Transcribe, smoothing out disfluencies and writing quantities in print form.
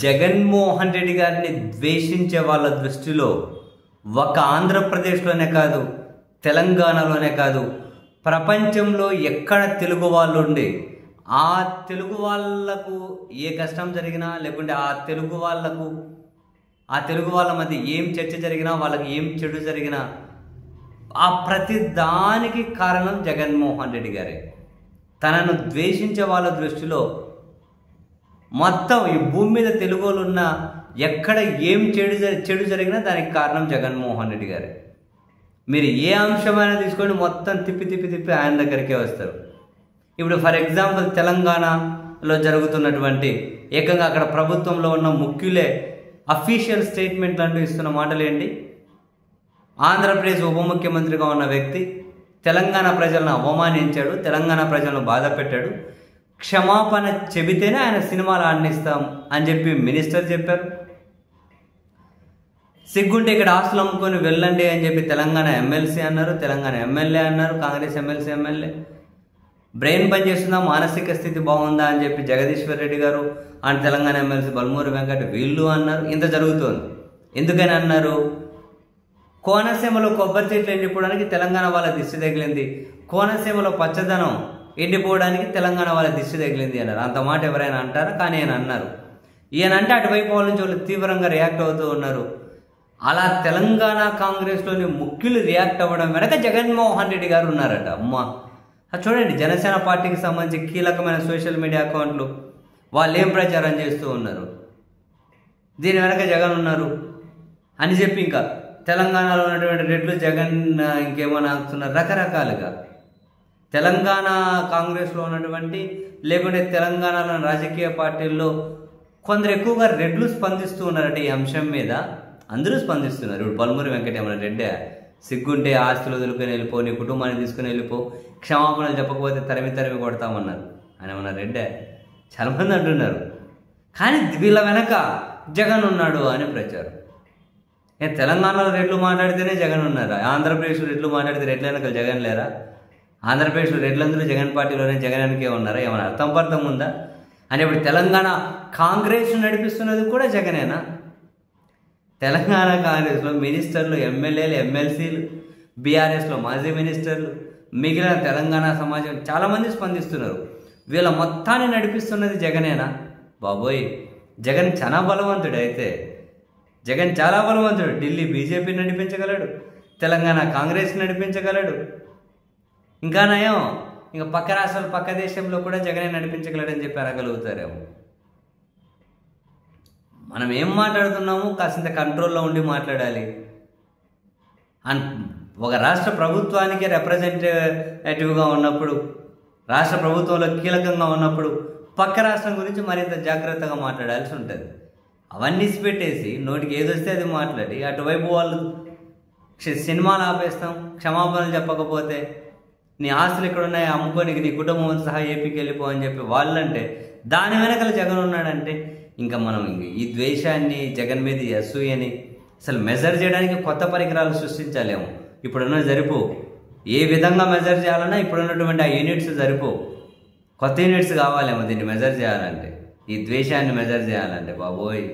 జగన్మోహన్ రెడ్డి గారిని ద్వేషించే వాళ్ళ దృష్టిలో ఒక ఆంధ్రప్రదేశ్లోనే కాదు, తెలంగాణలోనే కాదు, ప్రపంచంలో ఎక్కడ తెలుగు వాళ్ళు ఉండి ఆ తెలుగు వాళ్ళకు ఏ కష్టం జరిగినా, లేకుంటే ఆ తెలుగు వాళ్ళ మధ్య ఏం చర్చ జరిగినా, వాళ్ళకి ఏం చెడు జరిగినా ఆ ప్రతి దానికి కారణం జగన్మోహన్ రెడ్డి గారే. తనను ద్వేషించే వాళ్ళ దృష్టిలో మొత్తం ఈ భూమి మీద తెలుగు వాళ్ళు ఉన్న ఎక్కడ ఏం చెడు జరిగినా దానికి కారణం జగన్మోహన్ రెడ్డి గారే. మీరు ఏ అంశమైనా తీసుకొని మొత్తం తిప్పి ఆయన దగ్గరికే వస్తారు. ఇప్పుడు ఫర్ ఎగ్జాంపుల్ తెలంగాణలో జరుగుతున్నటువంటి ఏకంగా అక్కడ ప్రభుత్వంలో ఉన్న ముఖ్యులే అఫీషియల్ స్టేట్మెంట్లు అంటూ ఇస్తున్న మాటలు ఏంటి? ఆంధ్రప్రదేశ్ ఉప ముఖ్యమంత్రిగా ఉన్న వ్యక్తి తెలంగాణ ప్రజలను అవమానించాడు, తెలంగాణ ప్రజలను బాధ పెట్టాడు, క్షమాపణ చెబితేనే ఆయన సినిమాలు ఆడనిస్తాం అని చెప్పి మినిస్టర్ చెప్పారు. సిగ్గుంటే ఇక్కడ ఆస్తులు అమ్ముకొని వెళ్ళండి అని చెప్పి తెలంగాణ ఎమ్మెల్సీ అన్నారు, తెలంగాణ ఎమ్మెల్యే అన్నారు, కాంగ్రెస్ ఎమ్మెల్యే. బ్రెయిన్ పనిచేస్తుందా, మానసిక స్థితి బాగుందా అని చెప్పి జగదీశ్వర్ రెడ్డి గారు అండ్ తెలంగాణ ఎమ్మెల్సీ బల్మూరి వెంకట్ వీళ్ళు అన్నారు. ఇంత జరుగుతోంది. ఎందుకని అన్నారు? కోనసీమలో కొబ్బరి చెట్లు ఎండిపోవడానికి తెలంగాణ వాళ్ళ దిష్టి తగిలింది, కోనసీమలో పచ్చదనం ఎండిపోవడానికి తెలంగాణ వాళ్ళ దిష్టి తగిలింది అన్నారు. అంత మాట ఎవరైనా అంటారా? కానీ ఆయన అన్నారు. ఈయనంటే అటువైపు వాళ్ళ నుంచి వాళ్ళు తీవ్రంగా రియాక్ట్ అవుతూ ఉన్నారు. అలా తెలంగాణ కాంగ్రెస్లోని ముఖ్యులు రియాక్ట్ అవ్వడం వెనక జగన్మోహన్ రెడ్డి గారు ఉన్నారట. అమ్మా చూడండి, జనసేన పార్టీకి సంబంధించి కీలకమైన సోషల్ మీడియా అకౌంట్లు వాళ్ళు ఏం ప్రచారం చేస్తూ ఉన్నారు, దీని వెనక జగన్ ఉన్నారు అని చెప్పి, ఇంకా తెలంగాణలో ఉన్నటువంటి రెడ్లు జగన్ ఇంకేమైనా అంటున్నారు రకరకాలుగా. తెలంగాణ కాంగ్రెస్లో ఉన్నటువంటి లేకుంటే తెలంగాణలో రాజకీయ పార్టీల్లో కొందరు ఎక్కువగా రెడ్లు స్పందిస్తూ ఉన్నారట ఈ అంశం మీద. అందరూ స్పందిస్తున్నారు. ఇప్పుడు బల్మూరి వెంకట ఏమన్నా రెడ్డే? సిగ్గుంటే ఆస్తులు వదులుకొని వెళ్ళిపో, నీ కుటుంబాన్ని తీసుకుని వెళ్ళిపో, క్షమాపణలు చెప్పకపోతే తరిమి కొడతామన్నారు. ఆయన ఏమన్నా రెడ్డే? చాలామంది అంటున్నారు. కానీ వీళ్ళ వెనక జగన్ ఉన్నాడు అని ప్రచారం. తెలంగాణలో రెడ్లు మాట్లాడితేనే జగన్ ఉన్నారు, ఆంధ్రప్రదేశ్లో రెడ్లు మాట్లాడితే రెడ్ల వెనక జగన్ లేరా? ఆంధ్రప్రదేశ్లో రెడ్లందరూ జగన్ పార్టీలోనే జగన్ వెనకే ఉన్నారా? ఏమైనా అర్థం ఉందా? అని ఇప్పుడు తెలంగాణ కాంగ్రెస్ నడిపిస్తున్నది కూడా జగనేనా? తెలంగాణ కాంగ్రెస్లో మినిస్టర్లు, ఎమ్మెల్యేలు, ఎమ్మెల్సీలు, బీఆర్ఎస్లో మాజీ మినిస్టర్లు, మిగిలిన తెలంగాణ సమాజం చాలామంది స్పందిస్తున్నారు. వీళ్ళ మొత్తాన్ని నడిపిస్తున్నది జగనేనా? బాబోయ్, జగన్ చాలా బలవంతుడు. అయితే జగన్ చాలా బలవంతుడు. ఢిల్లీ బీజేపీ నడిపించగలడు, తెలంగాణ కాంగ్రెస్ నడిపించగలడు, ఇంకా నయం ఇంకా పక్క రాష్ట్రాలు పక్క దేశంలో కూడా జగనే నడిపించగలడని చెప్పి అనగలుగుతారేమో. మనం ఏం మాట్లాడుతున్నాము కాసింత కంట్రోల్లో ఉండి మాట్లాడాలి. ఒక రాష్ట్ర ప్రభుత్వానికి రిప్రజెంటేటివ్గా ఉన్నప్పుడు, రాష్ట్ర ప్రభుత్వంలో కీలకంగా ఉన్నప్పుడు పక్క రాష్ట్రం గురించి మరింత జాగ్రత్తగా మాట్లాడాల్సి ఉంటుంది. అవన్నీ పెట్టేసి నోటికి ఏదొస్తే అది మాట్లాడి అటువైపు వాళ్ళు సినిమాలు ఆపేస్తాం, క్షమాపణలు చెప్పకపోతే నీ ఆస్తులు ఇక్కడ ఉన్నాయి అమ్ముకోనికి నీ కుటుంబం సహా ఏపీకి వెళ్ళిపో అని చెప్పి వాళ్ళంటే, దాని వెనకాల జగన్ ఉన్నాడంటే ఇంకా మనం ఈ ద్వేషాన్ని, జగన్ మీద అసూయని అసలు మెజర్ చేయడానికి కొత్త పరికరాలు సృష్టించాలేమో. ఇప్పుడున్న సరిపో, ఏ విధంగా మెజర్ చేయాలన్నా ఇప్పుడున్నటువంటి ఆ యూనిట్స్ సరిపో, కొత్త యూనిట్స్ కావాలేమో దీన్ని మెజర్ చేయాలంటే, ఈ ద్వేషాన్ని మెజర్ చేయాలంటే. బాబోయ్.